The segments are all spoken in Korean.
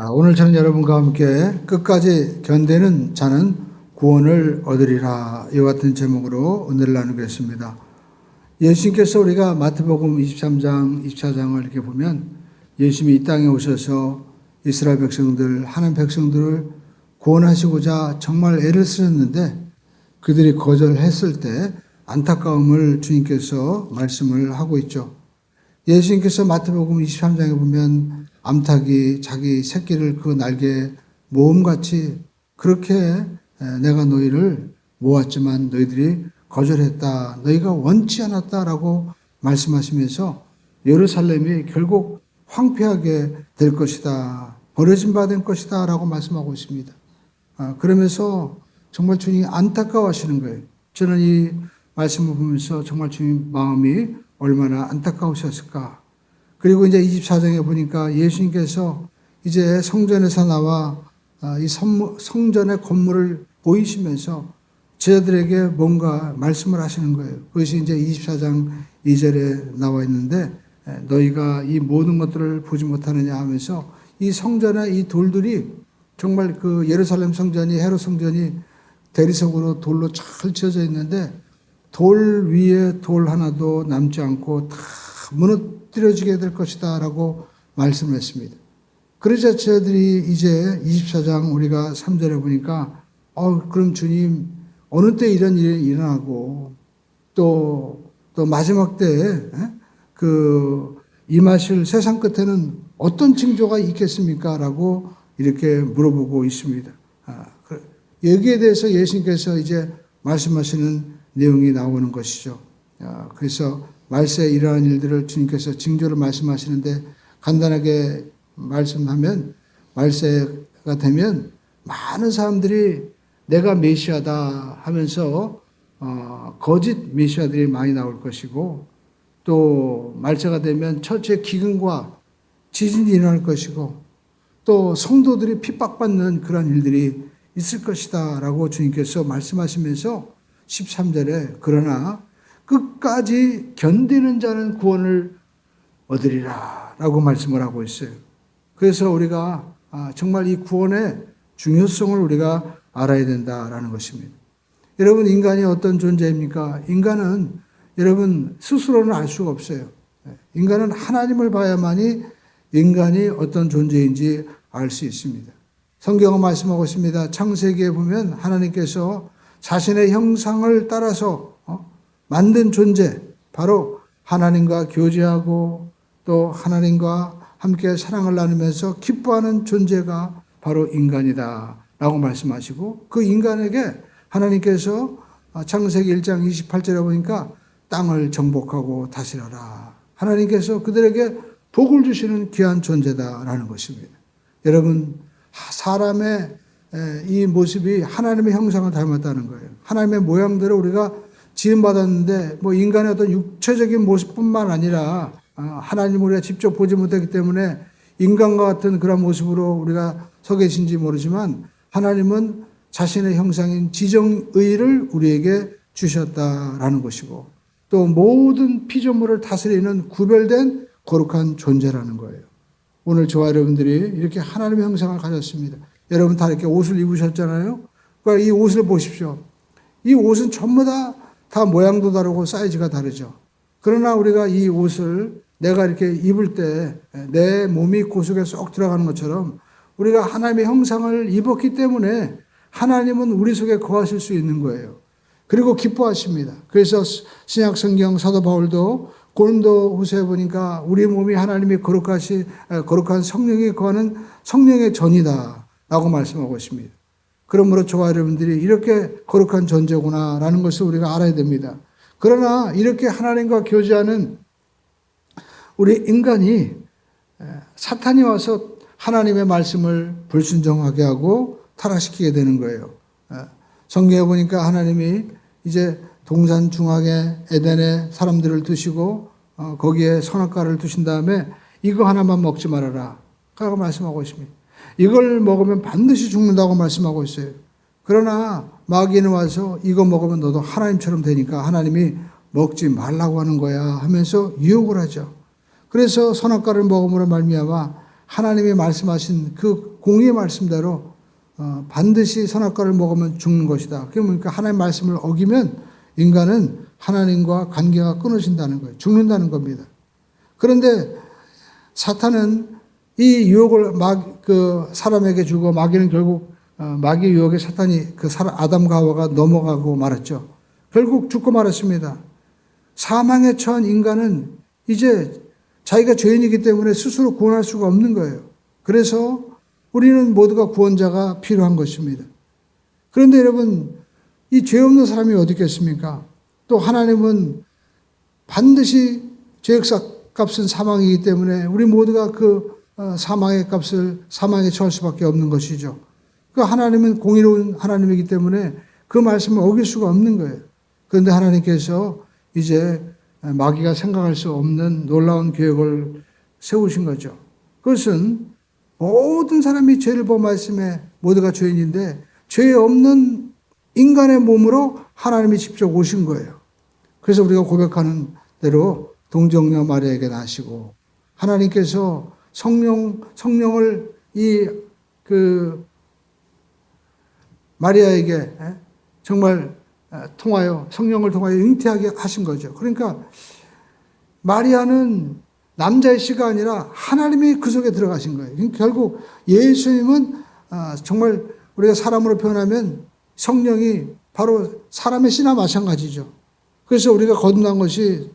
오늘 저는 여러분과 함께 끝까지 견디는 자는 구원을 얻으리라 이와 같은 제목으로 은혜를 나누겠습니다. 예수님께서 우리가 마태복음 23장, 24장을 이렇게 보면 예수님이 이 땅에 오셔서 이스라엘 백성들, 하나님 백성들을 구원하시고자 정말 애를 쓰셨는데 그들이 거절했을 때 안타까움을 주님께서 말씀을 하고 있죠. 예수님께서 마태복음 23장에 보면 암탉이 자기 새끼를 그 날개에 모음같이 그렇게 내가 너희를 모았지만 너희들이 거절했다. 너희가 원치 않았다라고 말씀하시면서 예루살렘이 결국 황폐하게 될 것이다. 버려진 바 될 것이다 라고 말씀하고 있습니다. 그러면서 정말 주님이 안타까워하시는 거예요. 저는 이 말씀을 보면서 정말 주님 마음이 얼마나 안타까우셨을까. 그리고 이제 24장에 보니까 예수님께서 이제 성전에서 나와 이 성전의 건물을 보이시면서 제자들에게 뭔가 말씀을 하시는 거예요. 그것이 이제 24장 2절에 나와 있는데 너희가 이 모든 것들을 보지 못하느냐 하면서 이 성전의 이 돌들이 정말 그 예루살렘 성전이 헤롯 성전이 대리석으로 돌로 잘 지어져 있는데 돌 위에 돌 하나도 남지 않고 다 무너뜨려지게 될 것이다 라고 말씀을 했습니다. 그러자 저들이 이제 24장 우리가 3절에 보니까 그럼 주님 어느 때 이런 일이 일어나고 또 마지막 때에 임하실 세상 끝에는 어떤 징조가 있겠습니까? 라고 이렇게 물어보고 있습니다. 여기에 대해서 예수님께서 이제 말씀하시는 내용이 나오는 것이죠. 그래서 말세에 일어난 일들을 주님께서 징조를 말씀하시는데 간단하게 말씀하면 말세가 되면 많은 사람들이 내가 메시아다 하면서 거짓 메시아들이 많이 나올 것이고 또 말세가 되면 처치의 기근과 지진이 일어날 것이고 또 성도들이 핍박받는 그런 일들이 있을 것이다 라고 주님께서 말씀하시면서 13절에 그러나 끝까지 견디는 자는 구원을 얻으리라 라고 말씀을 하고 있어요. 그래서 우리가 정말 이 구원의 중요성을 우리가 알아야 된다라는 것입니다. 여러분 인간이 어떤 존재입니까? 인간은 여러분 스스로는 알 수가 없어요. 인간은 하나님을 봐야만이 인간이 어떤 존재인지 알 수 있습니다. 성경은 말씀하고 있습니다. 창세기에 보면 하나님께서 자신의 형상을 따라서 만든 존재, 바로 하나님과 교제하고 또 하나님과 함께 사랑을 나누면서 기뻐하는 존재가 바로 인간이다 라고 말씀하시고 그 인간에게 하나님께서 창세기 1장 28절에 보니까 땅을 정복하고 다스려라. 하나님께서 그들에게 복을 주시는 귀한 존재다라는 것입니다. 여러분 사람의 이 모습이 하나님의 형상을 닮았다는 거예요. 하나님의 모양대로 우리가 지음받았는데 인간의 어떤 육체적인 모습뿐만 아니라 하나님을 우리가 직접 보지 못했기 때문에 인간과 같은 그런 모습으로 우리가 서 계신지 모르지만 하나님은 자신의 형상인 지정의를 우리에게 주셨다라는 것이고 또 모든 피조물을 다스리는 구별된 거룩한 존재라는 거예요. 오늘 저와 여러분들이 이렇게 하나님의 형상을 가졌습니다. 여러분 다 이렇게 옷을 입으셨잖아요. 그러니까 이 옷을 보십시오. 이 옷은 전부 다 모양도 다르고 사이즈가 다르죠. 그러나 우리가 이 옷을 내가 이렇게 입을 때 내 몸이 그 속에 쏙 들어가는 것처럼 우리가 하나님의 형상을 입었기 때문에 하나님은 우리 속에 거하실 수 있는 거예요. 그리고 기뻐하십니다. 그래서 신약 성경 사도 바울도 고린도 후서에 보니까 우리 몸이 하나님이 거룩한 성령이 거하는 성령의 전이다 라고 말씀하고 있습니다. 그러므로 저와 여러분들이 이렇게 거룩한 존재구나라는 것을 우리가 알아야 됩니다. 그러나 이렇게 하나님과 교제하는 우리 인간이 사탄이 와서 하나님의 말씀을 불순종하게 하고 타락시키게 되는 거예요. 성경에 보니까 하나님이 이제 동산 중앙에 에덴에 사람들을 두시고 거기에 선악과를 두신 다음에 이거 하나만 먹지 말아라 라고 말씀하고 있습니다. 이걸 먹으면 반드시 죽는다고 말씀하고 있어요. 그러나 마귀는 와서 이거 먹으면 너도 하나님처럼 되니까 하나님이 먹지 말라고 하는 거야 하면서 유혹을 하죠. 그래서 선악과를 먹음으로 말미암아 하나님이 말씀하신 그 공의의 말씀대로 반드시 선악과를 먹으면 죽는 것이다. 그러니까 하나님의 말씀을 어기면 인간은 하나님과 관계가 끊어진다는 거예요. 죽는다는 겁니다. 그런데 사탄은 이 유혹을 사람에게 주고 마귀는 결국 마귀 유혹에 사탄이 아담과 하와가 넘어가고 말았죠. 결국 죽고 말았습니다. 사망에 처한 인간은 이제 자기가 죄인이기 때문에 스스로 구원할 수가 없는 거예요. 그래서 우리는 모두가 구원자가 필요한 것입니다. 그런데 여러분, 이 죄 없는 사람이 어디 있겠습니까? 또 하나님은 반드시 죄의 값은 사망이기 때문에 우리 모두가 그 사망의 값을 사망에 처할 수밖에 없는 것이죠. 그 하나님은 공의로운 하나님이기 때문에 그 말씀을 어길 수가 없는 거예요. 그런데 하나님께서 이제 마귀가 생각할 수 없는 놀라운 계획을 세우신 거죠. 그것은 모든 사람이 죄를 범하였음에 모두가 죄인인데 죄 없는 인간의 몸으로 하나님이 직접 오신 거예요. 그래서 우리가 고백하는 대로 동정녀 마리아에게 나시고 하나님께서 성령을 마리아에게 정말 성령을 통하여 잉태하게 하신 거죠. 그러니까 마리아는 남자의 씨가 아니라 하나님이 그 속에 들어가신 거예요. 그러니까 결국 예수님은 정말 우리가 사람으로 표현하면 성령이 바로 사람의 씨나 마찬가지죠. 그래서 우리가 거듭난 것이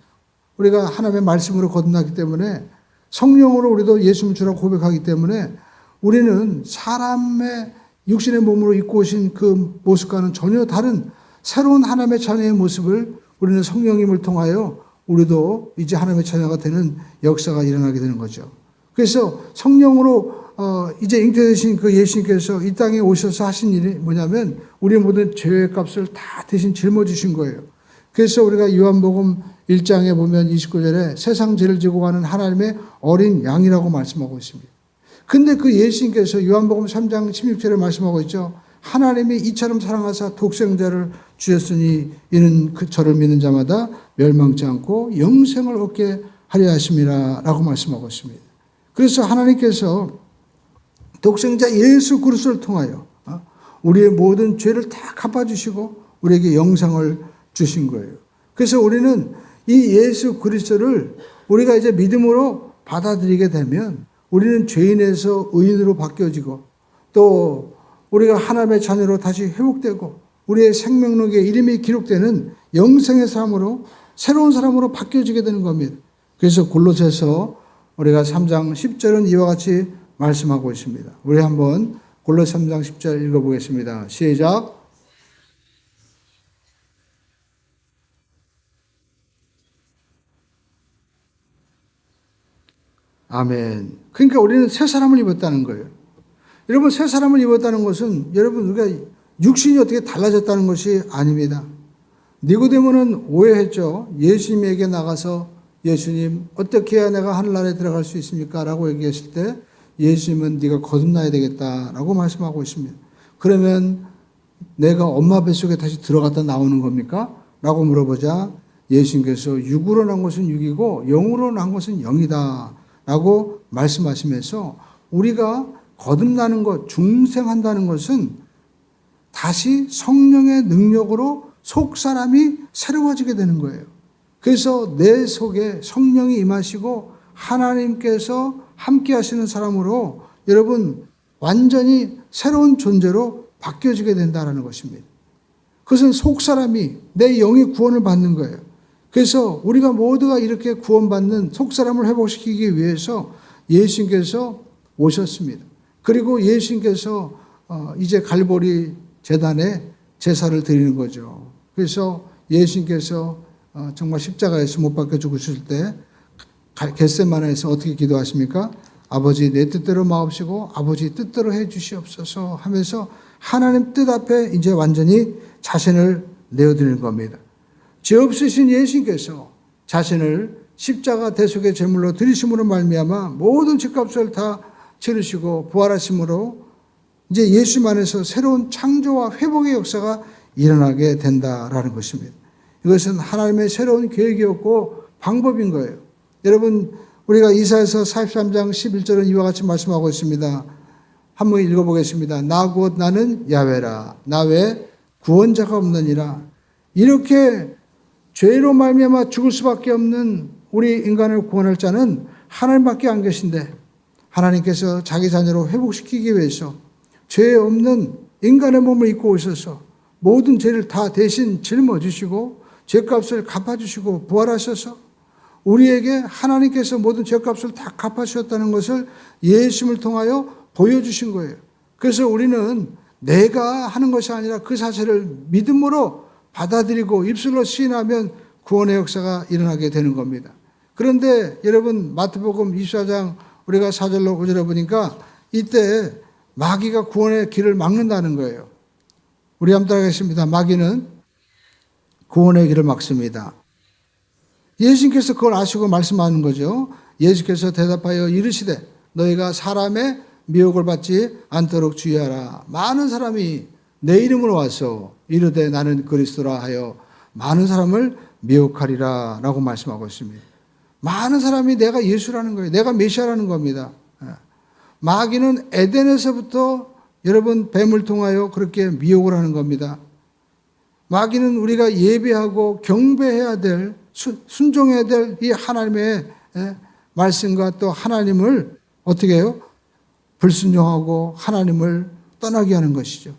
우리가 하나님의 말씀으로 거듭나기 때문에 성령으로 우리도 예수님 주라고 고백하기 때문에 우리는 사람의 육신의 몸으로 입고 오신 그 모습과는 전혀 다른 새로운 하나님의 자녀의 모습을 우리는 성령님을 통하여 우리도 이제 하나님의 자녀가 되는 역사가 일어나게 되는 거죠. 그래서 성령으로 이제 잉태되신 그 예수님께서 이 땅에 오셔서 하신 일이 뭐냐면 우리 모든 죄의 값을 다 대신 짊어지신 거예요. 그래서 우리가 요한복음 1장에 보면 29절에 세상 죄를 지고 가는 하나님의 어린 양이라고 말씀하고 있습니다. 근데 그 예수님께서 요한복음 3장 16절에 말씀하고 있죠. 하나님이 이처럼 사랑하사 독생자를 주셨으니 이는 저를 믿는 자마다 멸망치 않고 영생을 얻게 하려 하심이라 라고 말씀하고 있습니다. 그래서 하나님께서 독생자 예수 그리스도를 통하여 우리의 모든 죄를 다 갚아주시고 우리에게 영생을 주신 거예요. 그래서 우리는 이 예수 그리스도를 우리가 이제 믿음으로 받아들이게 되면 우리는 죄인에서 의인으로 바뀌어지고 또 우리가 하나님의 자녀로 다시 회복되고 우리의 생명록에 이름이 기록되는 영생의 사람으로 새로운 사람으로 바뀌어지게 되는 겁니다. 그래서 골로새서 우리가 3장 10절은 이와 같이 말씀하고 있습니다. 우리 한번 골로새 3장 10절 읽어보겠습니다. 시작. 아멘. 그러니까 우리는 새 사람을 입었다는 거예요. 여러분, 새 사람을 입었다는 것은 여러분 우리가 육신이 어떻게 달라졌다는 것이 아닙니다. 니고데모는 오해했죠. 예수님에게 나가서 예수님 어떻게 해야 내가 하늘나라에 들어갈 수 있습니까? 라고 얘기했을 때 예수님은 네가 거듭나야 되겠다라고 말씀하고 있습니다. 그러면 내가 엄마 뱃속에 다시 들어갔다 나오는 겁니까? 라고 물어보자 예수님께서 육으로 난 것은 육이고 영으로 난 것은 영이다 라고 말씀하시면서 우리가 거듭나는 것, 중생한다는 것은 다시 성령의 능력으로 속 사람이 새로워지게 되는 거예요. 그래서 내 속에 성령이 임하시고 하나님께서 함께 하시는 사람으로 여러분 완전히 새로운 존재로 바뀌어지게 된다는 것입니다. 그것은 속 사람이 내 영이 구원을 받는 거예요. 그래서 우리가 모두가 이렇게 구원받는 속 사람을 회복시키기 위해서 예수님께서 오셨습니다. 그리고 예수님께서 이제 갈보리 제단에 제사를 드리는 거죠. 그래서 예수님께서 정말 십자가에서 못 박혀 죽으실 때 겟세마네에서 어떻게 기도하십니까? 아버지 내 뜻대로 마옵시고 아버지 뜻대로 해 주시옵소서 하면서 하나님 뜻 앞에 이제 완전히 자신을 내어드리는 겁니다. 죄 없으신 예수님께서 자신을 십자가 대속의 제물로 드리심으로 말미암아 모든 죄값을 다 치르시고 부활하심으로 이제 예수 안에서 새로운 창조와 회복의 역사가 일어나게 된다라는 것입니다. 이것은 하나님의 새로운 계획이었고 방법인 거예요. 여러분 우리가 이사야서 43장 11절은 이와 같이 말씀하고 있습니다. 한번 읽어보겠습니다. 나 곧 나는 야훼라. 나 외에 구원자가 없느니라. 이렇게 죄로 말미암아 죽을 수밖에 없는 우리 인간을 구원할 자는 하나님밖에 안 계신데, 하나님께서 자기 자녀로 회복시키기 위해서 죄 없는 인간의 몸을 입고 오셔서 모든 죄를 다 대신 짊어지시고 죄값을 갚아주시고 부활하셔서 우리에게 하나님께서 모든 죄값을 다 갚아주셨다는 것을 예수님을 통하여 보여주신 거예요. 그래서 우리는 내가 하는 것이 아니라 그 사실을 믿음으로 받아들이고 입술로 시인하면 구원의 역사가 일어나게 되는 겁니다. 그런데 여러분, 마태복음 24장 우리가 4절로 5절에 보니까 이때 마귀가 구원의 길을 막는다는 거예요. 우리 한번 따라하겠습니다. 마귀는 구원의 길을 막습니다. 예수님께서 그걸 아시고 말씀하는 거죠. 예수께서 대답하여 이르시되 너희가 사람의 미혹을 받지 않도록 주의하라. 많은 사람이 내 이름으로 와서 이르되 나는 그리스도라 하여 많은 사람을 미혹하리라 라고 말씀하고 있습니다. 많은 사람이 내가 예수라는 거예요. 내가 메시아라는 겁니다. 마귀는 에덴에서부터 여러분 뱀을 통하여 그렇게 미혹을 하는 겁니다. 마귀는 우리가 예배하고 경배해야 될, 순종해야 될 이 하나님의 말씀과 또 하나님을 어떻게 해요? 불순종하고 하나님을 떠나게 하는 것이죠.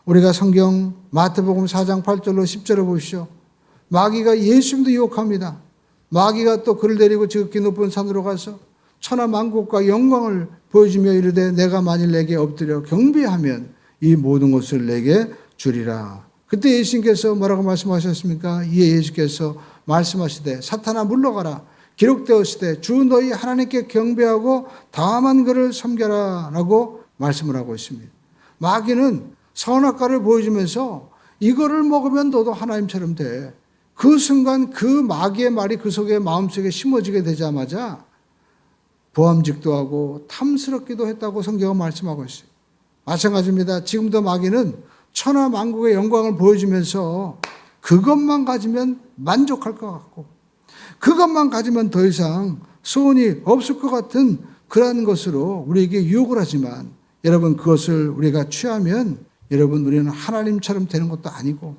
우리가 성경 마태복음 4장 8절로 10절을 보십시오. 마귀가 예수님도 유혹합니다. 마귀가 또 그를 데리고 지극히 높은 산으로 가서 천하 만국과 영광을 보여주며 이르되 내가 만일 내게 엎드려 경배하면 이 모든 것을 내게 주리라. 그때 예수님께서 뭐라고 말씀하셨습니까? 이에 예수께서 말씀하시되 사탄아 물러가라. 기록되었으되 주 너희 하나님께 경배하고 다만 그를 섬겨라 라고 말씀을 하고 있습니다. 마귀는 선악과를 보여주면서 이거를 먹으면 너도 하나님처럼 돼. 그 순간 그 마귀의 말이 그 속에 마음속에 심어지게 되자마자 보암직도 하고 탐스럽기도 했다고 성경은 말씀하고 있어요. 마찬가지입니다. 지금도 마귀는 천하 만국의 영광을 보여주면서 그것만 가지면 만족할 것 같고 그것만 가지면 더 이상 소원이 없을 것 같은 그러한 것으로 우리에게 유혹을 하지만 여러분 그것을 우리가 취하면 여러분 우리는 하나님처럼 되는 것도 아니고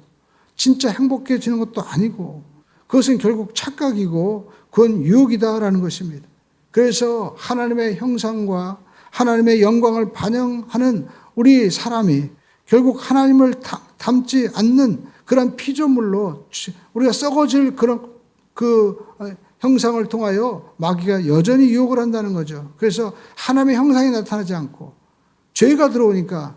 진짜 행복해지는 것도 아니고 그것은 결국 착각이고 그건 유혹이다라는 것입니다. 그래서 하나님의 형상과 하나님의 영광을 반영하는 우리 사람이 결국 하나님을 닮지 않는 그런 피조물로 우리가 썩어질 그런 그 형상을 통하여 마귀가 여전히 유혹을 한다는 거죠. 그래서 하나님의 형상이 나타나지 않고 죄가 들어오니까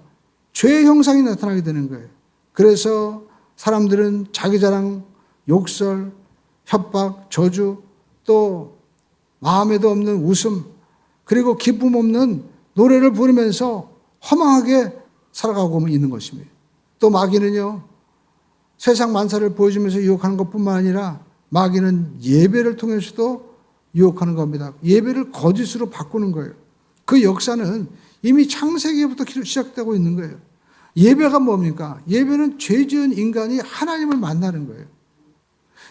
죄의 형상이 나타나게 되는 거예요. 그래서 사람들은 자기 자랑, 욕설, 협박, 저주, 또 마음에도 없는 웃음, 그리고 기쁨 없는 노래를 부르면서 허망하게 살아가고 있는 것입니다. 또 마귀는요, 세상 만사를 보여주면서 유혹하는 것뿐만 아니라 마귀는 예배를 통해서도 유혹하는 겁니다. 예배를 거짓으로 바꾸는 거예요. 그 역사는 이미 창세기부터 시작되고 있는 거예요. 예배가 뭡니까? 예배는 죄 지은 인간이 하나님을 만나는 거예요.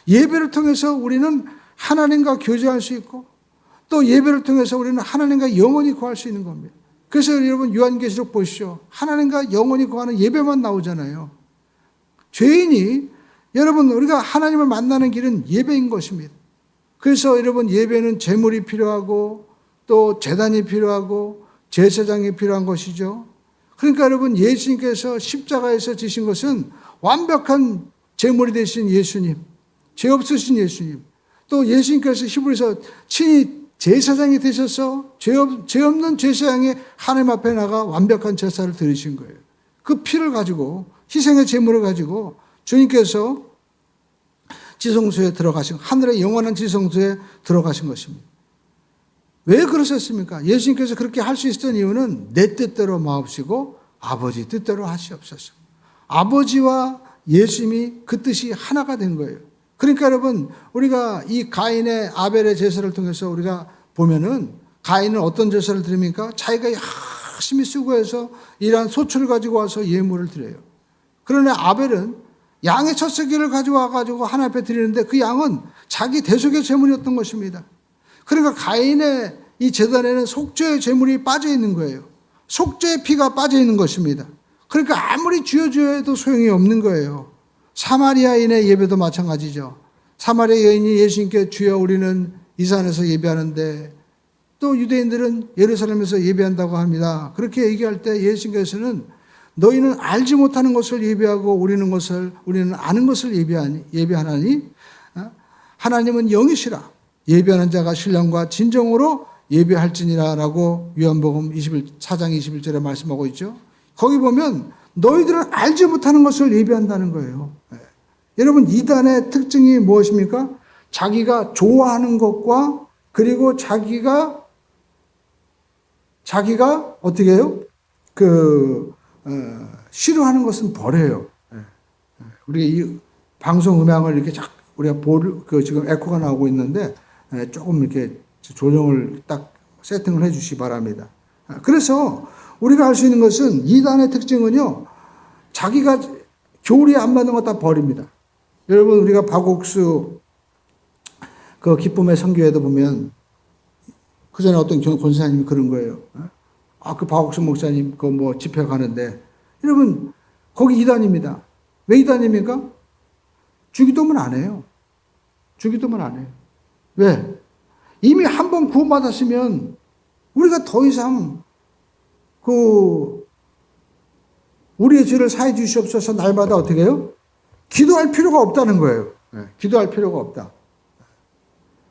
예배를 통해서 우리는 하나님과 교제할 수 있고 또 예배를 통해서 우리는 하나님과 영원히 구할 수 있는 겁니다. 그래서 여러분 요한계시록 보십시오. 하나님과 영원히 구하는 예배만 나오잖아요. 죄인이 여러분 우리가 하나님을 만나는 길은 예배인 것입니다. 그래서 여러분 예배는 제물이 필요하고 또 제단이 필요하고 제사장이 필요한 것이죠. 그러니까 여러분 예수님께서 십자가에서 지신 것은 완벽한 제물이 되신 예수님, 죄 없으신 예수님, 또 예수님께서 히브리서 친히 제사장이 되셔서 죄 없는 제사장이 하나님 앞에 나가 완벽한 제사를 드리신 거예요. 그 피를 가지고 희생의 제물을 가지고 주님께서 지성소에 들어가신, 하늘의 영원한 지성소에 들어가신 것입니다. 왜 그러셨습니까? 예수님께서 그렇게 할 수 있었던 이유는 내 뜻대로 마옵시고 아버지 뜻대로 하시옵소서. 아버지와 예수님이 그 뜻이 하나가 된 거예요. 그러니까 여러분 우리가 이 가인의 아벨의 제사를 통해서 우리가 보면은 가인은 어떤 제사를 드립니까? 자기가 열심히 수고해서 일한 소출을 가지고 와서 예물을 드려요. 그러나 아벨은 양의 첫 새끼를 가져와 가지고 하나님 앞에 드리는데 그 양은 자기 대속의 제물이었던 것입니다. 그러니까 가인의 이 제단에는 속죄의 제물이 빠져 있는 거예요. 속죄의 피가 빠져 있는 것입니다. 그러니까 아무리 주여 해도 소용이 없는 거예요. 사마리아인의 예배도 마찬가지죠. 사마리아 여인이 예수님께 주여 우리는 이 산에서 예배하는데 또 유대인들은 예루살렘에서 예배한다고 합니다. 그렇게 얘기할 때 예수님께서는 너희는 알지 못하는 것을 예배하고 우리는 아는 것을 예배하나니 하나님은 영이시라 예배하는 자가 신령과 진정으로 예배할지니라 라고 요한복음 4장 21절에 말씀하고 있죠. 거기 보면 너희들은 알지 못하는 것을 예배한다는 거예요. 여러분 이단의 특징이 무엇입니까? 자기가 좋아하는 것과 그리고 자기가 어떻게 해요? 싫어하는 것은 버려요. 우리가 이 방송 음향을 이렇게 우리가 지금 에코가 나오고 있는데 조금 이렇게 조정을 딱 세팅을 해 주시기 바랍니다. 그래서 우리가 알 수 있는 것은 이단의 특징은요, 자기가 교리에 안 맞는 거 다 버립니다. 여러분, 우리가 박옥수 그 기쁨의 선교회도 보면 그 전에 어떤 권사님이 그런 거예요. 그 박옥수 목사님 그 뭐 집회 가는데 여러분 거기 이단입니다. 왜 이단입니까? 주기도문 안 해요. 주기도문 안 해요. 왜? 이미 한 번 구원받았으면 우리가 더 이상 우리의 죄를 사해 주시옵소서 날마다 어떻게 해요? 기도할 필요가 없다는 거예요. 기도할 필요가 없다.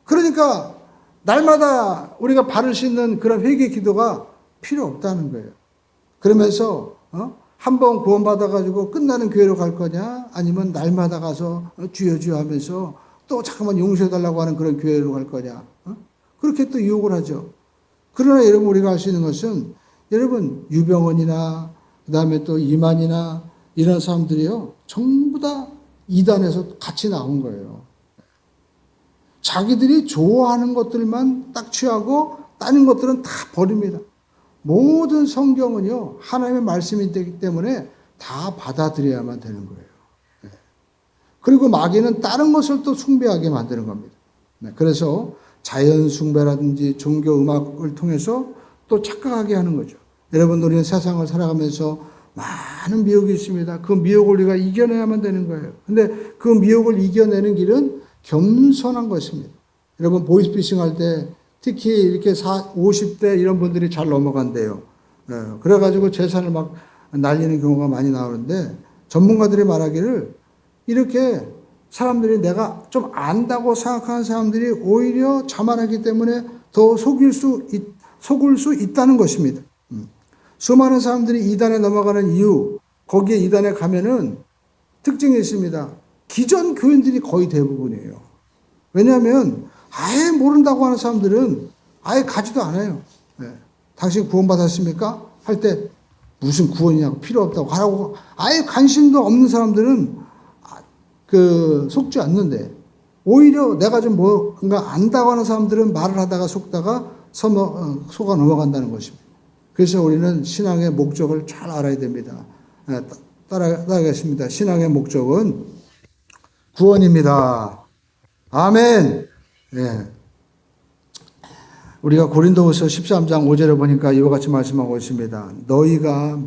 그러니까 날마다 우리가 발을 씻는 그런 회개 기도가 필요 없다는 거예요. 그러면서 한 번 구원받아가지고 끝나는 교회로 갈 거냐? 아니면 날마다 가서 주여 주여 하면서 또 잠깐만 용서해달라고 하는 그런 교회로 갈 거냐? 그렇게 또 유혹을 하죠. 그러나 여러분 우리가 알 수 있는 것은 여러분 유병원이나 그다음에 또 이만이나 이런 사람들이요. 전부 다 이단에서 같이 나온 거예요. 자기들이 좋아하는 것들만 딱 취하고 다른 것들은 다 버립니다. 모든 성경은요, 하나님의 말씀이 되기 때문에 다 받아들여야만 되는 거예요. 그리고 마귀는 다른 것을 또 숭배하게 만드는 겁니다. 그래서 자연 숭배라든지 종교 음악을 통해서 또 착각하게 하는 거죠. 여러분, 우리는 세상을 살아가면서 많은 미혹이 있습니다. 그 미혹을 우리가 이겨내야만 되는 거예요. 근데 그 미혹을 이겨내는 길은 겸손한 것입니다. 여러분, 보이스피싱 할 때 특히 이렇게 50대 이런 분들이 잘 넘어간대요. 그래가지고 재산을 막 날리는 경우가 많이 나오는데 전문가들이 말하기를 이렇게 사람들이 내가 좀 안다고 생각하는 사람들이 오히려 자만하기 때문에 더 속을 수 있다는 것입니다. 수많은 사람들이 이단에 넘어가는 이유, 거기에 이단에 가면은 특징이 있습니다. 기존 교인들이 거의 대부분이에요. 왜냐하면 아예 모른다고 하는 사람들은 아예 가지도 않아요. 당신 구원받았습니까? 할 때 무슨 구원이냐고 필요 없다고 하라고 아예 관심도 없는 사람들은 속지 않는데 오히려 내가 좀 뭔가 안다고 하는 사람들은 말을 하다가 속다가 속아 넘어간다는 것입니다. 그래서 우리는 신앙의 목적을 잘 알아야 됩니다. 따라가겠습니다. 신앙의 목적은 구원입니다. 아멘. 예. 우리가 고린도후서 13장 5절에 보니까 이와 같이 말씀하고 있습니다. 너희가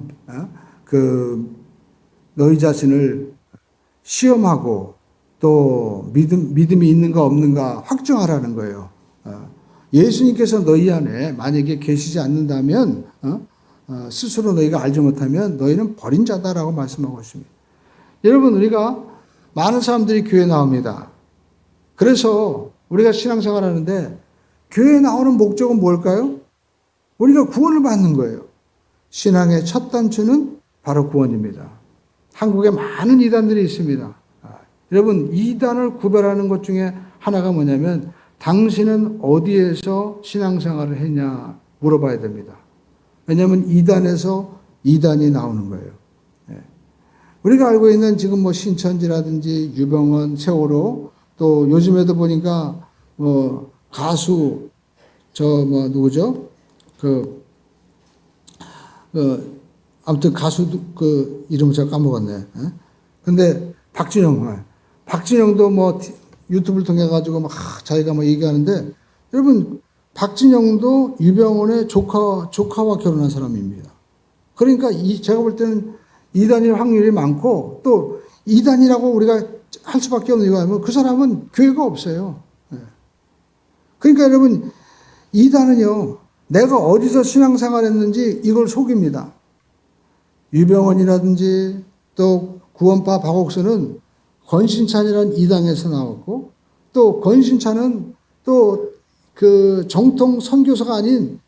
너희 자신을 시험하고 또 믿음이 있는가 없는가 확정하라는 거예요. 예수님께서 너희 안에 만약에 계시지 않는다면 스스로 너희가 알지 못하면 너희는 버린 자다라고 말씀하고 있습니다. 여러분, 우리가 많은 사람들이 교회에 나옵니다. 그래서 우리가 신앙생활 하는데 교회에 나오는 목적은 뭘까요? 우리가 구원을 받는 거예요. 신앙의 첫 단추는 바로 구원입니다. 한국에 많은 이단들이 있습니다. 여러분, 이단을 구별하는 것 중에 하나가 뭐냐면 당신은 어디에서 신앙생활을 했냐 물어봐야 됩니다. 왜냐하면 이단에서 이단이 나오는 거예요. 우리가 알고 있는 지금 뭐 신천지라든지 유병원, 세월호 또 요즘에도 보니까 가수 누구죠? 아무튼 가수 이름을 제가 까먹었네. 근데 박진영도 뭐 유튜브를 통해 가지고 막 자기가 뭐 얘기하는데 여러분, 박진영도 유병원의 조카와 결혼한 사람입니다. 그러니까 제가 볼 때는 이단일 확률이 많고, 또 이단이라고 우리가 할 수밖에 없는 이유가 뭐냐면 그 사람은 교회가 없어요. 그러니까 여러분, 이단은요, 내가 어디서 신앙생활 했는지 이걸 속입니다. 유병원이라든지 또 구원파 박옥수는 권신찬이라는 이당에서 나왔고, 또 권신찬은 또 그 정통 선교사가 아닌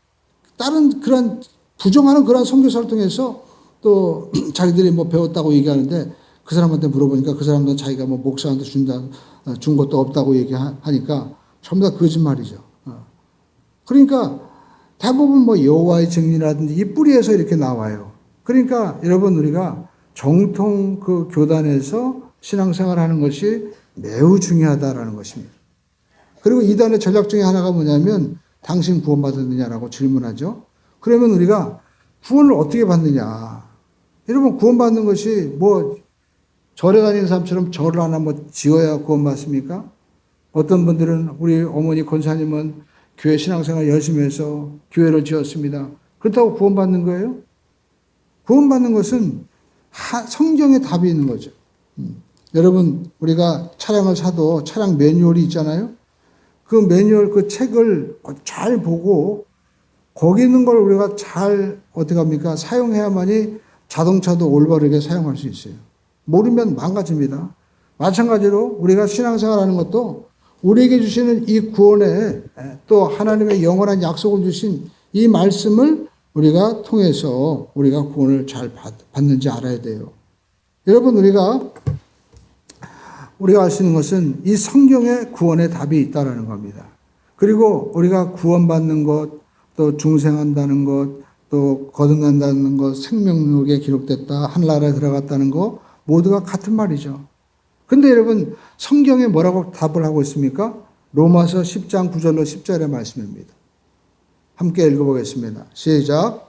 다른 그런 부정하는 그런 선교사를 통해서 또 자기들이 뭐 배웠다고 얘기하는데, 그 사람한테 물어보니까 그 사람도 자기가 뭐 목사한테 준 것도 없다고 얘기하니까 전부 다 거짓말이죠. 그러니까 대부분 뭐 여호와의 증인이라든지 이 뿌리에서 이렇게 나와요. 그러니까 여러분, 우리가 정통 그 교단에서 신앙생활 하는 것이 매우 중요하다라는 것입니다. 그리고 이단의 전략 중에 하나가 뭐냐면, 당신 구원받았느냐라고 질문하죠. 그러면 우리가 구원을 어떻게 받느냐. 여러분, 구원받는 것이 뭐 절에 다니는 사람처럼 절을 하나 뭐 지어야 구원받습니까? 어떤 분들은, 우리 어머니 권사님은 교회 신앙생활 열심히 해서 교회를 지었습니다. 그렇다고 구원받는 거예요? 구원받는 것은 성경에 답이 있는 거죠. 여러분, 우리가 차량을 사도 차량 매뉴얼이 있잖아요. 그 매뉴얼, 그 책을 잘 보고 거기 있는 걸 우리가 잘 어떻게 합니까? 사용해야만이 자동차도 올바르게 사용할 수 있어요. 모르면 망가집니다. 마찬가지로 우리가 신앙생활하는 것도 우리에게 주시는 이 구원에 또 하나님의 영원한 약속을 주신 이 말씀을 우리가 통해서 우리가 구원을 잘 받는지 알아야 돼요. 여러분, 우리가 알 수 있는 것은 이 성경에 구원의 답이 있다라는 겁니다. 그리고 우리가 구원받는 것, 또 중생한다는 것, 또 거듭난다는 것, 생명록에 기록됐다, 하늘나라에 들어갔다는 것, 모두가 같은 말이죠. 근데 여러분, 성경에 뭐라고 답을 하고 있습니까? 로마서 10장 9절로 10절의 말씀입니다. 함께 읽어보겠습니다. 시작.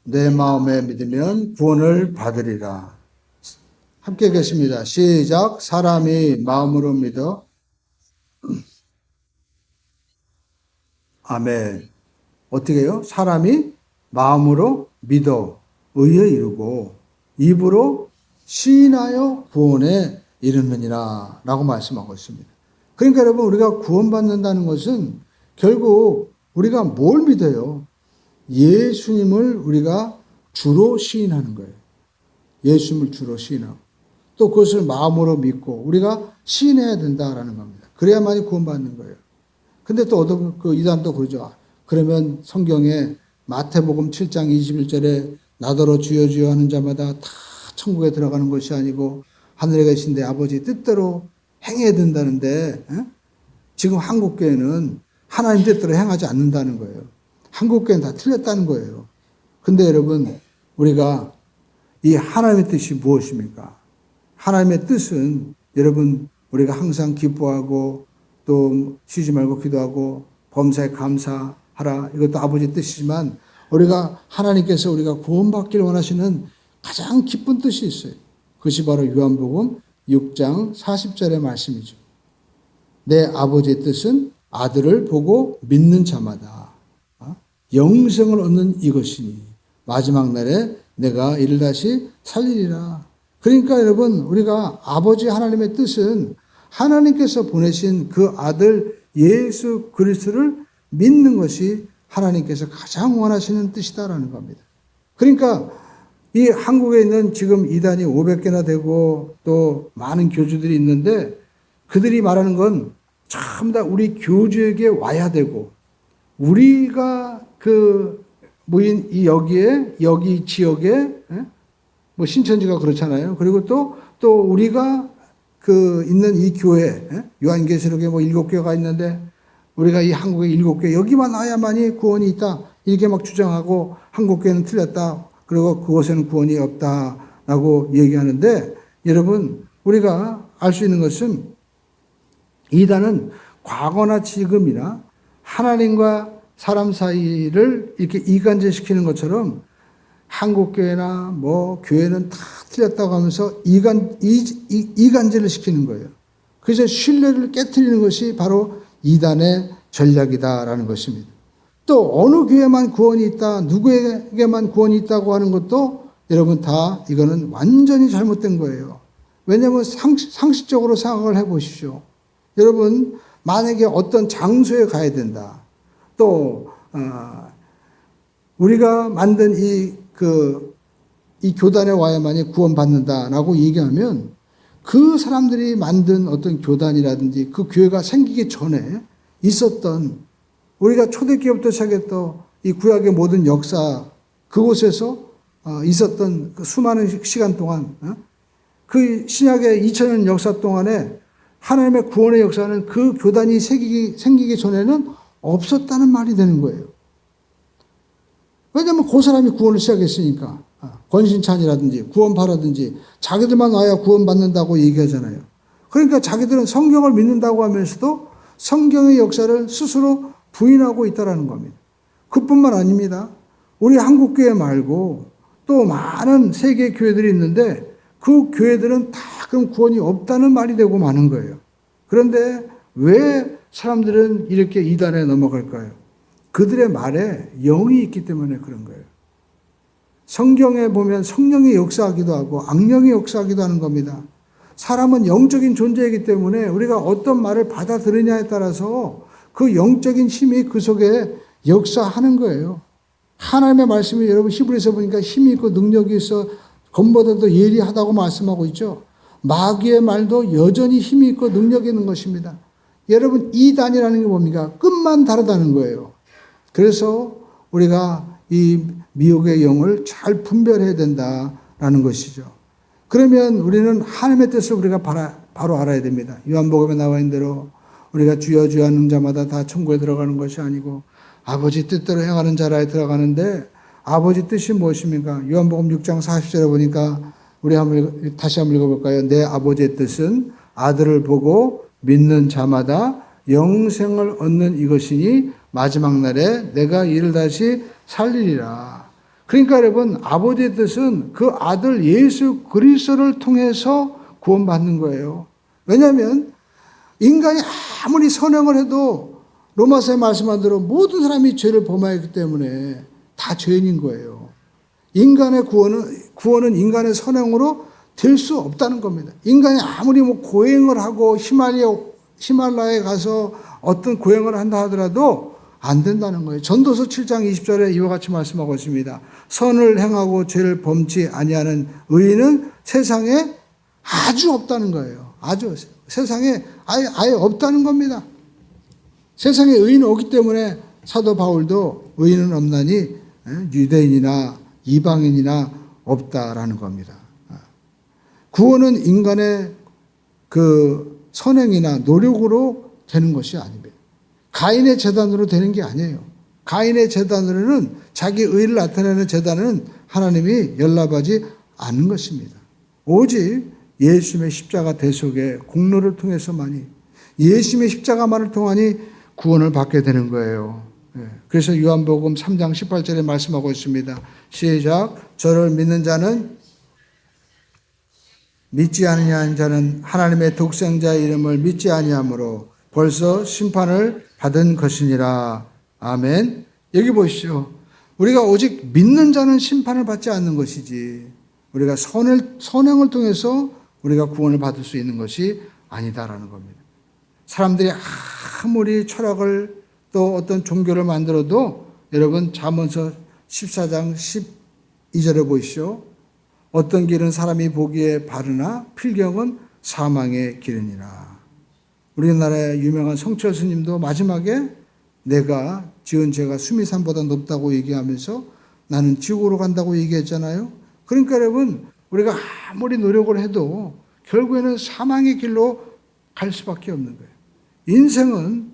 내 마음에 믿으면 구원을 받으리라. 함께 계십니다. 시작. 사람이 마음으로 믿어. 아멘. 어떻게 해요? 사람이 마음으로 믿어 의에 이르고 입으로 시인하여 구원에 이르느니라 라고 말씀하고 있습니다. 그러니까 여러분, 우리가 구원받는다는 것은 결국 우리가 뭘 믿어요? 예수님을 우리가 주로 시인하는 거예요. 예수님을 주로 시인하고 또 그것을 마음으로 믿고 우리가 시인해야 된다라는 겁니다. 그래야만이 구원받는 거예요. 근데 또 어떤 그 이단도 그러죠. 그러면 성경에 마태복음 7장 21절에 나더러 주여 주여 하는 자마다 다 천국에 들어가는 것이 아니고 하늘에 계신 내 아버지 뜻대로 행해야 된다는데, 지금 한국교회는 하나님 뜻대로 행하지 않는다는 거예요. 한국교회는 다 틀렸다는 거예요. 근데 여러분, 우리가 이 하나님의 뜻이 무엇입니까? 하나님의 뜻은 여러분, 우리가 항상 기뻐하고 또 쉬지 말고 기도하고 범사에 감사하라, 이것도 아버지 뜻이지만 우리가 하나님께서 우리가 구원받기를 원하시는 가장 기쁜 뜻이 있어요. 그것이 바로 요한복음 6장 40절의 말씀이죠. 내 아버지의 뜻은 아들을 보고 믿는 자마다 영생을 얻는 이것이니 마지막 날에 내가 이를 다시 살리리라. 그러니까 여러분, 우리가 아버지 하나님의 뜻은 하나님께서 보내신 그 아들 예수 그리스도를 믿는 것이 하나님께서 가장 원하시는 뜻이다라는 겁니다. 그러니까 이 한국에 있는 지금 이단이 500개나 되고 또 많은 교주들이 있는데, 그들이 말하는 건 전부 다 우리 교주에게 와야 되고, 우리가 그 모인 이 여기 지역에 뭐 신천지가 그렇잖아요. 그리고 또 우리가 그 있는 이 교회, 요한계시록에 뭐 7개가 있는데 우리가 이 한국에 7개 여기만 와야만이 구원이 있다, 이렇게 막 주장하고 한국교회는 틀렸다, 그리고 그곳에는 구원이 없다라고 얘기하는데, 여러분, 우리가 알 수 있는 것은 이단은 과거나 지금이나 하나님과 사람 사이를 이렇게 이간질시키는 것처럼 한국교회나 뭐 교회는 다 틀렸다고 하면서 이간질을 시키는 거예요. 그래서 신뢰를 깨트리는 것이 바로 이단의 전략이다라는 것입니다. 또 어느 교회만 구원이 있다, 누구에게만 구원이 있다고 하는 것도 여러분 다 이거는 완전히 잘못된 거예요. 왜냐하면 상식적으로 생각을 해보십시오. 여러분 만약에 어떤 장소에 가야 된다. 또 우리가 만든 이 교단에 와야만이 구원받는다라고 얘기하면 그 사람들이 만든 어떤 교단이라든지 그 교회가 생기기 전에 있었던 우리가 초대기부터 시작했던 이 구약의 모든 역사 그곳에서 있었던 그 수많은 시간 동안 그 신약의 2000년 역사 동안에 하나님의 구원의 역사는 그 교단이 생기기 전에는 없었다는 말이 되는 거예요. 왜냐하면 그 사람이 구원을 시작했으니까. 권신찬이라든지 구원파라든지 자기들만 와야 구원받는다고 얘기하잖아요. 그러니까 자기들은 성경을 믿는다고 하면서도 성경의 역사를 스스로 부인하고 있다는 겁니다. 그뿐만 아닙니다. 우리 한국교회 말고 또 많은 세계 교회들이 있는데 그 교회들은 다 그럼 구원이 없다는 말이 되고 마는 거예요. 그런데 왜 사람들은 이렇게 이단에 넘어갈까요? 그들의 말에 영이 있기 때문에 그런 거예요. 성경에 보면 성령이 역사하기도 하고 악령이 역사하기도 하는 겁니다. 사람은 영적인 존재이기 때문에 우리가 어떤 말을 받아들이냐에 따라서 그 영적인 힘이 그 속에 역사하는 거예요. 하나님의 말씀이 여러분 히브리서 보니까 힘이 있고 능력이 있어 검보다도 예리하다고 말씀하고 있죠. 마귀의 말도 여전히 힘이 있고 능력이 있는 것입니다. 여러분 이단이라는 게 뭡니까? 끝만 다르다는 거예요. 그래서 우리가 이 미혹의 영을 잘 분별해야 된다라는 것이죠. 그러면 우리는 하나님의 뜻을 우리가 바로 알아야 됩니다. 요한복음에 나와 있는 대로 우리가 주여 주여 하는 자마다 다 천국에 들어가는 것이 아니고 아버지 뜻대로 행하는 자라에 들어가는데 아버지 뜻이 무엇입니까? 요한복음 6장 40절에 보니까 우리 다시 한번 읽어볼까요? 내 아버지의 뜻은 아들을 보고 믿는 자마다 영생을 얻는 이것이니 마지막 날에 내가 이를 다시 살리리라. 그러니까 여러분 아버지의 뜻은 그 아들 예수 그리스도를 통해서 구원받는 거예요. 왜냐하면 인간이 아무리 선행을 해도 로마서에 말씀한 대로 모든 사람이 죄를 범하였기 때문에 다 죄인인 거예요. 인간의 구원은 인간의 선행으로 될 수 없다는 겁니다. 인간이 아무리 뭐 고행을 하고 히말라야에 가서 어떤 고행을 한다 하더라도 안 된다는 거예요. 전도서 7장 20절에 이와 같이 말씀하고 있습니다. 선을 행하고 죄를 범치 아니하는 의인은 세상에 아주 없다는 거예요. 아주 세상에 아예 없다는 겁니다. 세상에 의인은 없기 때문에 사도 바울도 의인은 없나니 유대인이나 이방인이나 없다라는 겁니다. 구원은 인간의 그 선행이나 노력으로 되는 것이 아닙니다. 가인의 제단으로 되는 게 아니에요. 가인의 제단으로는 자기 의를 나타내는 제단은 하나님이 연락하지 않는 것입니다. 오직 예수님의 십자가 대속의 공로를 통해서만이 예수님의 십자가만을 통하니 구원을 받게 되는 거예요. 그래서 요한복음 3장 18절에 말씀하고 있습니다. 시작. 저를 믿는 자는 믿지 아니하는 자는 하나님의 독생자의 이름을 믿지 아니하므로 벌써 심판을 받은 것이니라. 아멘. 여기 보십시오. 우리가 오직 믿는 자는 심판을 받지 않는 것이지 우리가 선행을 통해서 우리가 구원을 받을 수 있는 것이 아니다라는 겁니다. 사람들이 아무리 철학을 또 어떤 종교를 만들어도 여러분 잠언서 14장 12절에 보십시오. 어떤 길은 사람이 보기에 바르나 필경은 사망의 길이니라. 우리나라의 유명한 성철 스님도 마지막에 내가 지은 죄가 수미산보다 높다고 얘기하면서 나는 지옥으로 간다고 얘기했잖아요. 그러니까 여러분 우리가 아무리 노력을 해도 결국에는 사망의 길로 갈 수밖에 없는 거예요. 인생은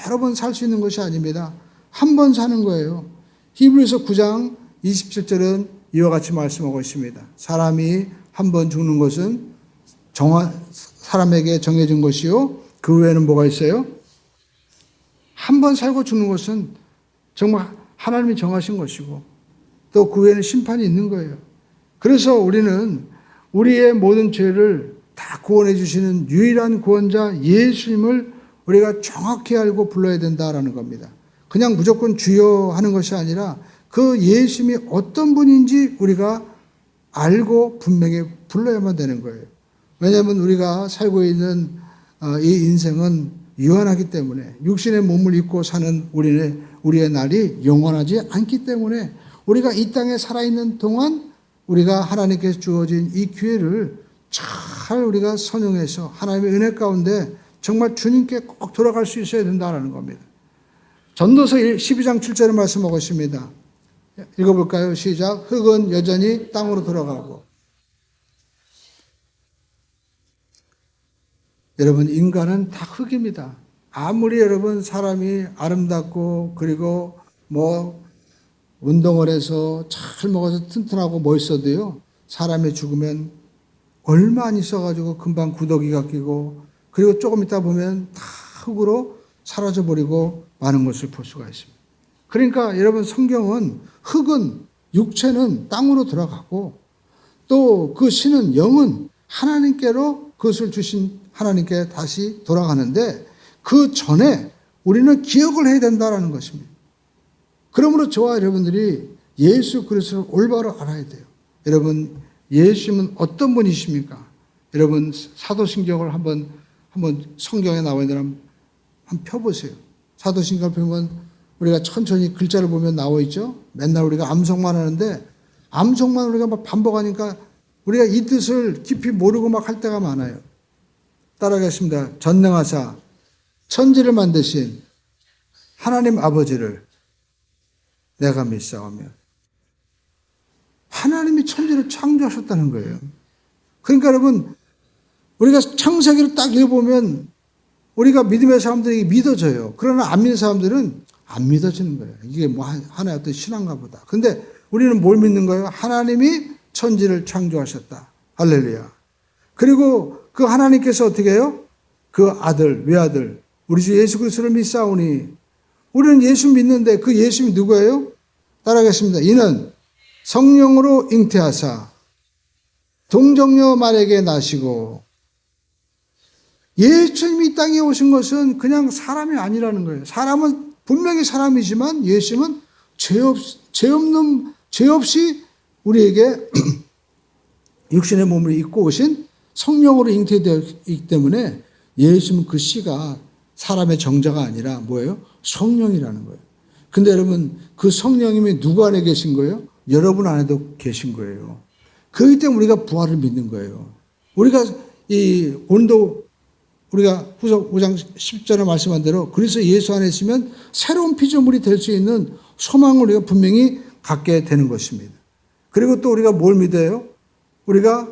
여러 번 살 수 있는 것이 아닙니다. 한 번 사는 거예요. 히브리서 9장 27절은 이와 같이 말씀하고 있습니다. 사람이 한 번 죽는 것은 사람에게 정해진 것이요. 그 외에는 뭐가 있어요? 한 번 살고 죽는 것은 정말 하나님이 정하신 것이고 또 그 후에는 심판이 있는 거예요. 그래서 우리는 우리의 모든 죄를 다 구원해 주시는 유일한 구원자 예수님을 우리가 정확히 알고 불러야 된다라는 겁니다. 그냥 무조건 주여 하는 것이 아니라 그 예수님이 어떤 분인지 우리가 알고 분명히 불러야만 되는 거예요. 왜냐하면 우리가 살고 있는 이 인생은 유한하기 때문에, 육신의 몸을 입고 사는 우리의 날이 영원하지 않기 때문에, 우리가 이 땅에 살아있는 동안 우리가 하나님께서 주어진 이 기회를 잘 우리가 선용해서 하나님의 은혜 가운데 정말 주님께 꼭 돌아갈 수 있어야 된다는 겁니다. 전도서 12장 7절의 말씀하고 있습니다. 읽어볼까요? 시작. 흙은 여전히 땅으로 돌아가고. 여러분, 인간은 다 흙입니다. 아무리 여러분 사람이 아름답고 그리고 운동을 해서 잘 먹어서 튼튼하고 멋있어도요, 사람이 죽으면 얼마 안 있어가지고 금방 구더기가 끼고, 그리고 조금 있다 보면 다 흙으로 사라져버리고 마는 것을 볼 수가 있습니다. 그러니까 여러분, 성경은 흙은, 육체는 땅으로 들어가고, 또 그 신은, 영은 하나님께로 그것을 주신 하나님께 다시 돌아가는데, 그 전에 우리는 기억을 해야 된다는 것입니다. 그러므로 저와 여러분들이 예수 그리스도를 올바로 알아야 돼요. 여러분, 예수님은 어떤 분이십니까? 여러분, 사도신경을 한번 성경에 나와 있는 한번 펴보세요. 사도신경을 보면 우리가 천천히 글자를 보면 나와 있죠. 맨날 우리가 암송만 하는데, 암송만 우리가 막 반복하니까 우리가 이 뜻을 깊이 모르고 막 할 때가 많아요. 따라가겠습니다. 전능하사 천지를 만드신 하나님 아버지를 내가 믿사오며. 하나님이 천지를 창조하셨다는 거예요. 그러니까 여러분, 우리가 창세기를 딱 읽어보면 우리가 믿음의 사람들이 믿어져요. 그러나 안 믿는 사람들은 안 믿어지는 거예요. 이게 뭐 하나의 어떤 신앙가 보다. 근데 우리는 뭘 믿는 거예요? 하나님이 천지를 창조하셨다. 할렐루야. 그리고 그 하나님께서 어떻게 해요? 그 아들, 외아들, 우리 주 예수 그리스도를 믿사오니. 우리는 예수 믿는데 그 예수님이 누구예요? 따라하겠습니다. 이는 성령으로 잉태하사 동정녀 마리아에게 나시고. 예수님이 이 땅에 오신 것은 그냥 사람이 아니라는 거예요. 사람은 분명히 사람이지만 예수님은 죄 없이 우리에게 육신의 몸을 입고 오신 성령으로 잉태되었기 때문에 예수님은 그 씨가 사람의 정자가 아니라 뭐예요? 성령이라는 거예요. 근데 여러분, 그 성령님이 누구 안에 계신 거예요? 여러분 안에도 계신 거예요. 그렇기 때문에 우리가 부활을 믿는 거예요. 우리가 우리가 후서 5장 10절에 말씀한 대로 그리스도 예수 안에 있으면 새로운 피조물이 될 수 있는 소망을 우리가 분명히 갖게 되는 것입니다. 그리고 또 우리가 뭘 믿어요? 우리가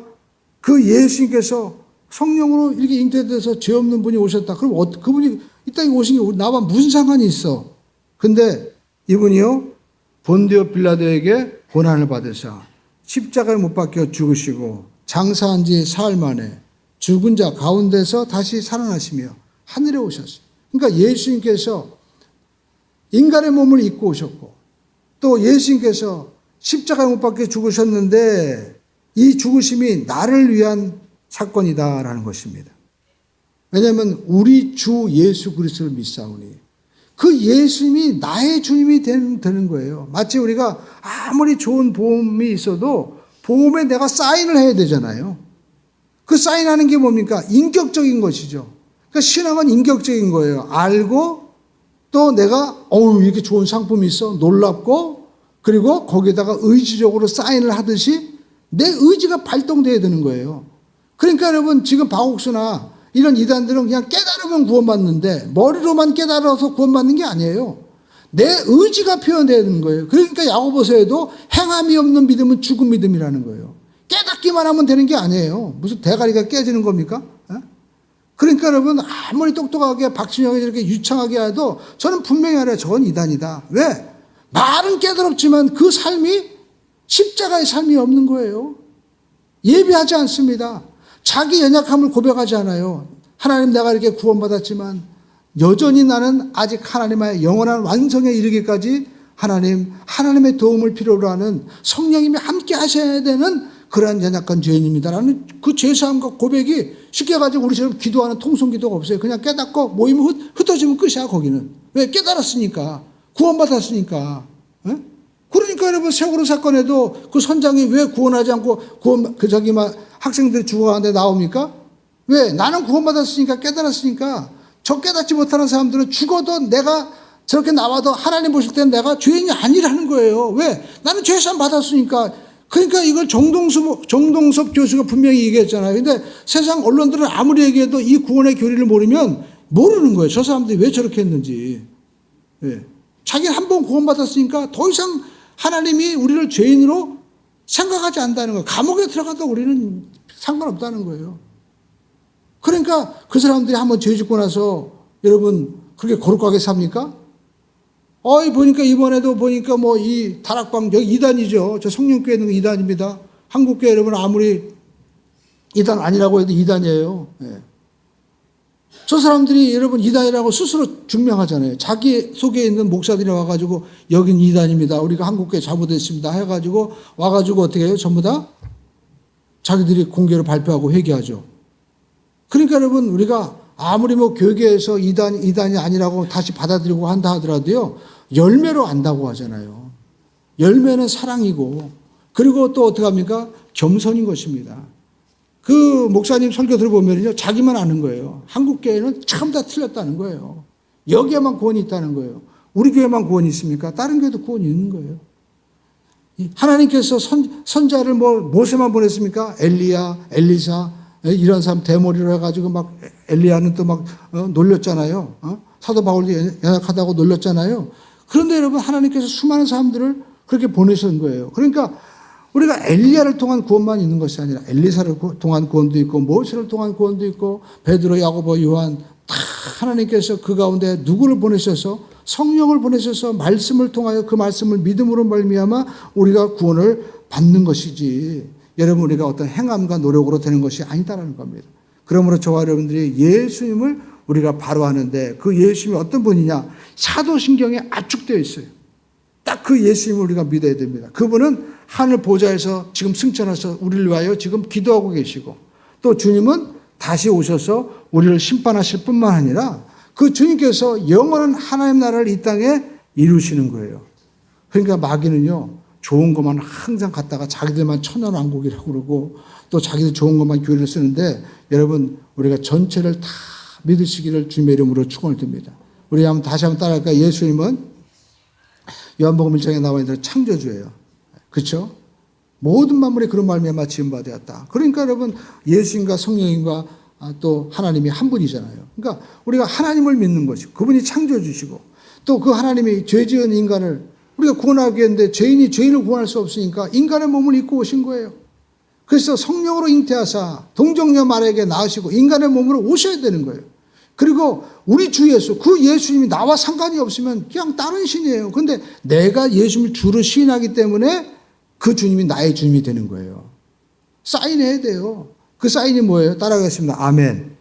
그 예수님께서 성령으로 이렇게 잉태돼서 죄 없는 분이 오셨다. 그럼 그분이 이 땅에 오신 게 나와 무슨 상관이 있어? 근데 이분이요, 본디오 빌라도에게 고난을 받으사 십자가에 못 박혀 죽으시고 장사한 지 사흘 만에 죽은 자 가운데서 다시 살아나시며 하늘에 오셨어요. 그러니까 예수님께서 인간의 몸을 입고 오셨고, 또 예수님께서 십자가에 못 박혀 죽으셨는데 이 죽으심이 나를 위한 사건이다라는 것입니다. 왜냐하면 우리 주 예수 그리스도를 믿사오니 그 예수님이 나의 주님이 되는 거예요. 마치 우리가 아무리 좋은 보험이 있어도 보험에 내가 사인을 해야 되잖아요. 그 사인하는 게 뭡니까? 인격적인 것이죠. 그러니까 신앙은 인격적인 거예요. 알고 또 내가 이렇게 좋은 상품이 있어 놀랍고, 그리고 거기에다가 의지적으로 사인을 하듯이 내 의지가 발동돼야 되는 거예요. 그러니까 여러분, 지금 박옥수나 이런 이단들은 그냥 깨달으면 구원받는데 머리로만 깨달아서 구원받는 게 아니에요. 내 의지가 표현되는 거예요. 그러니까 야고보서에도 행함이 없는 믿음은 죽은 믿음이라는 거예요. 깨닫기만 하면 되는 게 아니에요. 무슨 대가리가 깨지는 겁니까? 그러니까 여러분, 아무리 똑똑하게 박진영이 이렇게 유창하게 해도 저는 분명히 알아요. 저건 이단이다. 왜? 말은 깨달았지만 그 삶이 십자가의 삶이 없는 거예요. 예비하지 않습니다. 자기 연약함을 고백하지 않아요. 하나님, 내가 이렇게 구원받았지만 여전히 나는 아직 하나님의 영원한 완성에 이르기까지 하나님의 도움을 필요로 하는 성령님이 함께 하셔야 되는 그러한 연약한 죄인입니다라는 그 죄사함과 고백이 쉽게 가지고 우리처럼 기도하는 통성기도가 없어요. 그냥 깨닫고 모이면 흩어지면 끝이야, 거기는. 왜? 깨달았으니까. 구원받았으니까. 에? 그러니까 여러분, 세월호 사건에도 그 선장이 왜 구원하지 않고 학생들이 죽어가는데 나옵니까? 왜? 나는 구원받았으니까, 깨달았으니까. 저 깨닫지 못하는 사람들은 죽어도 내가 저렇게 나와도 하나님 보실 때는 내가 죄인이 아니라는 거예요. 왜? 나는 죄사함 받았으니까. 그러니까 이걸 정동섭 교수가 분명히 얘기했잖아요. 근데 세상 언론들은 아무리 얘기해도 이 구원의 교리를 모르면 모르는 거예요. 저 사람들이 왜 저렇게 했는지. 예. 자기는 한 번 구원받았으니까 더 이상 하나님이 우리를 죄인으로 생각하지 않는다는 거예요. 감옥에 들어가도 우리는 상관없다는 거예요. 그러니까 그 사람들이 한번 죄 짓고 나서 여러분 그렇게 거룩하게 삽니까? 보니까 이번에도 보니까 뭐 이 다락방 여기 이단이죠. 저 성령교회 있는 거 이단입니다. 한국교회 여러분 아무리 이단 아니라고 해도 이단이에요. 예. 저 사람들이 여러분 이단이라고 스스로 증명하잖아요. 자기 속에 있는 목사들이 와가지고 여긴 이단입니다. 우리가 한국교회 잘못했습니다. 해가지고 와가지고 어떻게 해요? 전부 다 자기들이 공개로 발표하고 회개하죠. 그러니까 여러분 우리가 아무리 뭐 교계에서 이단이 아니라고 다시 받아들이고 한다 하더라도요. 열매로 안다고 하잖아요. 열매는 사랑이고 그리고 또 어떻게 합니까? 겸손인 것입니다. 그 목사님 설교 들어보면요. 자기만 아는 거예요. 한국 교회는 참 다 틀렸다는 거예요. 여기에만 구원이 있다는 거예요. 우리 교회만 구원이 있습니까? 다른 교회도 구원이 있는 거예요. 하나님께서 선자를 모세만 보냈습니까? 엘리야, 엘리사 이런 사람 대머리로 해가지고 막 엘리야는 또 막 놀렸잖아요. 사도 바울도 연약하다고 놀렸잖아요. 그런데 여러분 하나님께서 수많은 사람들을 그렇게 보내신 거예요. 그러니까 우리가 엘리야를 통한 구원만 있는 것이 아니라 엘리사를 통한 구원도 있고 모세를 통한 구원도 있고 베드로, 야고보, 요한 다 하나님께서 그 가운데 누구를 보내셔서 성령을 보내셔서 말씀을 통하여 그 말씀을 믿음으로 말미암아 우리가 구원을 받는 것이지 여러분 우리가 어떤 행함과 노력으로 되는 것이 아니다라는 겁니다. 그러므로 저와 여러분들이 예수님을 우리가 바로 하는데 그 예수님이 어떤 분이냐? 사도신경에 압축되어 있어요. 딱 그 예수님을 우리가 믿어야 됩니다. 그분은 하늘 보좌에서 지금 승천해서 우리를 위하여 지금 기도하고 계시고 또 주님은 다시 오셔서 우리를 심판하실 뿐만 아니라 그 주님께서 영원한 하나님 나라를 이 땅에 이루시는 거예요. 그러니까 마귀는요. 좋은 것만 항상 갖다가 자기들만 천연왕국이라고 그러고 또 자기들 좋은 것만 교리를 쓰는데 여러분 우리가 전체를 다 믿으시기를 주님의 이름으로 축원을 드립니다. 우리 한번 다시 한번 따라할까요? 예수님은 요한복음 1장에 나와 있는 대로 창조주예요. 그렇죠? 모든 만물이 그런 말미암아 지음받았다. 그러니까 여러분 예수님과 성령님과 또 하나님이 한 분이잖아요. 그러니까 우리가 하나님을 믿는 것이고 그분이 창조주시고 또 그 하나님이 죄 지은 인간을 우리가 구원하기 했는데 죄인이 죄인을 구원할 수 없으니까 인간의 몸을 입고 오신 거예요. 그래서 성령으로 잉태하사 동정녀 마리아에게 낳으시고 인간의 몸으로 오셔야 되는 거예요. 그리고 우리 주 예수, 그 예수님이 나와 상관이 없으면 그냥 다른 신이에요. 그런데 내가 예수님을 주로 시인하기 때문에 그 주님이 나의 주님이 되는 거예요. 사인해야 돼요. 그 사인이 뭐예요? 따라가겠습니다. 아멘.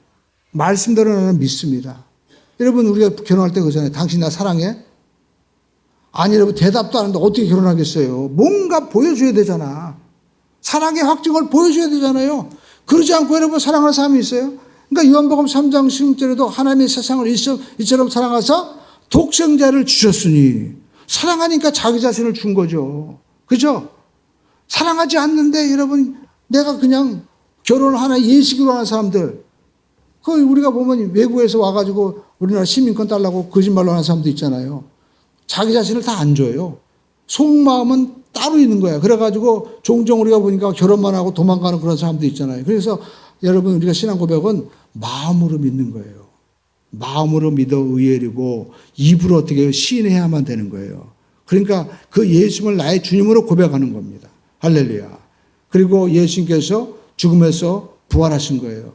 말씀대로 나는 믿습니다. 여러분 우리가 결혼할 때 그러잖아요. 당신 나 사랑해? 아니 여러분 대답도 안 하는데 어떻게 결혼하겠어요? 뭔가 보여줘야 되잖아. 사랑의 확증을 보여줘야 되잖아요. 그러지 않고 여러분 사랑하는 사람이 있어요? 그러니까 요한복음 3장 16절에도 하나님의 세상을 이처럼 사랑하사 독생자를 주셨으니 사랑하니까 자기 자신을 준 거죠. 그죠? 사랑하지 않는데 여러분 내가 그냥 결혼을 하나 예식으로 하는 사람들 그 우리가 보면 외국에서 와가지고 우리나라 시민권 달라고 거짓말로 하는 사람도 있잖아요. 자기 자신을 다 안 줘요. 속마음은 따로 있는 거야. 그래가지고 종종 우리가 보니까 결혼만 하고 도망가는 그런 사람도 있잖아요. 그래서 여러분 우리가 신앙 고백은 마음으로 믿는 거예요. 마음으로 믿어 의뢰리고 입으로 어떻게 시인해야만 되는 거예요. 그러니까 그 예수님을 나의 주님으로 고백하는 겁니다. 할렐루야. 그리고 예수님께서 죽음에서 부활하신 거예요.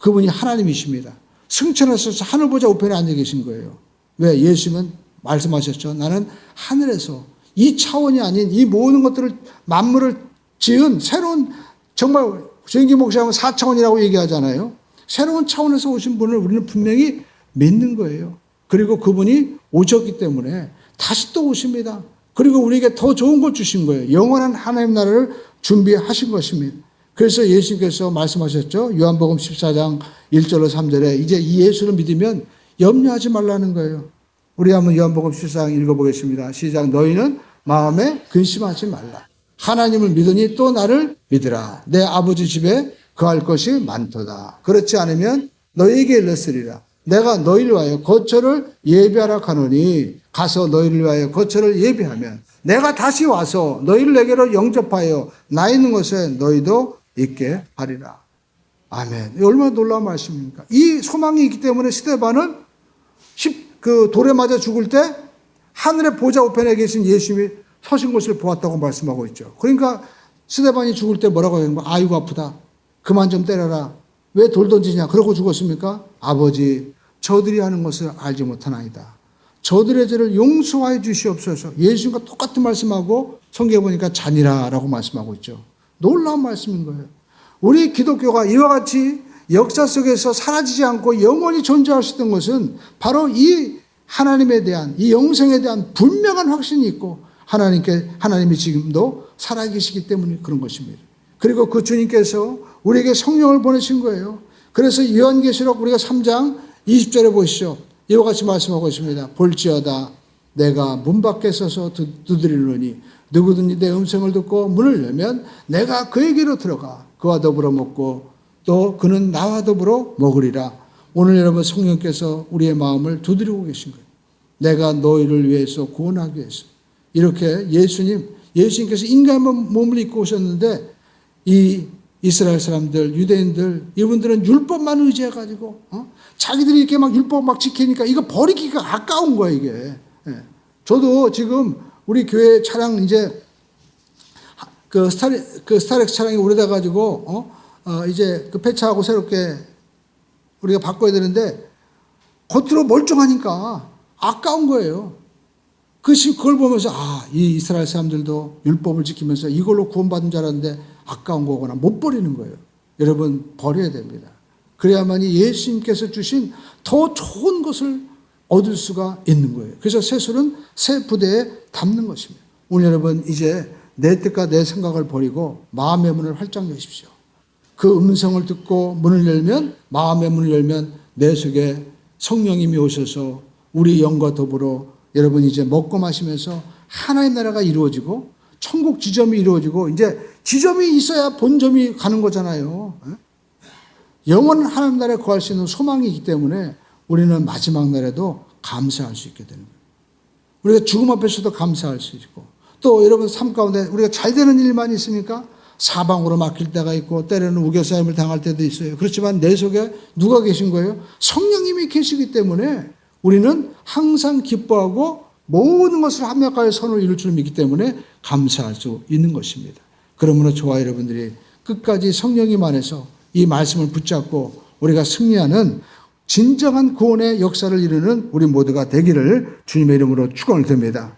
그분이 하나님이십니다. 승천하셔서 하늘 보좌 우편에 앉아 계신 거예요. 왜? 예수님은 말씀하셨죠. 나는 하늘에서 이 차원이 아닌 이 모든 것들을 만물을 지은 새로운 정말 조영기 목사님은 4차원이라고 얘기하잖아요. 새로운 차원에서 오신 분을 우리는 분명히 믿는 거예요. 그리고 그분이 오셨기 때문에 다시 또 오십니다. 그리고 우리에게 더 좋은 걸 주신 거예요. 영원한 하나님 나라를 준비하신 것입니다. 그래서 예수님께서 말씀하셨죠. 요한복음 14장 1절로 3절에 이제 이 예수를 믿으면 염려하지 말라는 거예요. 우리 한번 요한복음 14장 읽어보겠습니다. 시작. 너희는 마음에 근심하지 말라. 하나님을 믿으니 또 나를 믿으라. 내 아버지 집에 거할 것이 많도다. 그렇지 않으면 너희에게 일렀으리라. 내가 너희를 위하여 거처를 예비하라 하노니 가서 너희를 위하여 거처를 예비하면 내가 다시 와서 너희를 내게로 영접하여 나 있는 곳에 너희도 있게 하리라. 아멘. 얼마나 놀라운 말씀입니까? 이 소망이 있기 때문에 스데반은 그 돌에 맞아 죽을 때 하늘의 보좌 우편에 계신 예수님이 서신 것을 보았다고 말씀하고 있죠. 그러니까 스데반이 죽을 때 뭐라고 하는 거야? 아이고 아프다. 그만 좀 때려라. 왜 돌 던지냐? 그러고 죽었습니까? 아버지, 저들이 하는 것을 알지 못하나이다. 저들의 죄를 용서하여 주시옵소서. 예수님과 똑같은 말씀하고 성경에 보니까 잔이라라고 말씀하고 있죠. 놀라운 말씀인 거예요. 우리 기독교가 이와 같이 역사 속에서 사라지지 않고 영원히 존재할 수 있던 것은 바로 이 하나님에 대한, 이 영생에 대한 분명한 확신이 있고 하나님이 지금도 살아계시기 때문에 그런 것입니다. 그리고 그 주님께서 우리에게 성령을 보내신 거예요. 그래서 요한계시록 우리가 3장 20절에 보시죠. 이와 같이 말씀하고 있습니다. 볼지어다 내가 문 밖에 서서 두드리노니 누구든지 내 음성을 듣고 문을 열면 내가 그에게로 들어가 그와 더불어 먹고 또 그는 나와 더불어 먹으리라. 오늘 여러분 성령께서 우리의 마음을 두드리고 계신 거예요. 내가 너희를 위해서 구원하기 위해서. 이렇게 예수님께서 인간의 몸을 입고 오셨는데 이 이스라엘 사람들, 유대인들, 이분들은 율법만 의지해가지고, 자기들이 이렇게 막 율법 막 지키니까 이거 버리기가 아까운 거예요, 이게. 예. 저도 지금 우리 교회 차량 이제 그 스타렉스 차량이 오래돼가지고, 이제 그 폐차하고 새롭게 우리가 바꿔야 되는데, 겉으로 멀쩡하니까 아까운 거예요. 그걸 보면서, 이 이스라엘 사람들도 율법을 지키면서 이걸로 구원받은 줄 알았는데 아까운 거거나 못 버리는 거예요. 여러분, 버려야 됩니다. 그래야만이 예수님께서 주신 더 좋은 것을 얻을 수가 있는 거예요. 그래서 세술은 새 부대에 담는 것입니다. 오늘 여러분, 이제 내 뜻과 내 생각을 버리고 마음의 문을 활짝 여십시오. 그 음성을 듣고 문을 열면, 마음의 문을 열면 내 속에 성령님이 오셔서 우리 영과 더불어 여러분 이제 먹고 마시면서 하나의 나라가 이루어지고 천국 지점이 이루어지고 이제 지점이 있어야 본점이 가는 거잖아요. 영원한 하나님 나라에 거할 수 있는 소망이 있기 때문에 우리는 마지막 날에도 감사할 수 있게 되는 거예요. 우리가 죽음 앞에서도 감사할 수 있고 또 여러분 삶 가운데 우리가 잘 되는 일만 있습니까? 사방으로 막힐 때가 있고 때로는 우겨싸임을 당할 때도 있어요. 그렇지만 내 속에 누가 계신 거예요? 성령님이 계시기 때문에 우리는 항상 기뻐하고 모든 것을 합력하여 선을 이룰 줄 믿기 때문에 감사할 수 있는 것입니다. 그러므로 저와 여러분들이 끝까지 성령님 안에서 이 말씀을 붙잡고 우리가 승리하는 진정한 구원의 역사를 이루는 우리 모두가 되기를 주님의 이름으로 축원을 드립니다.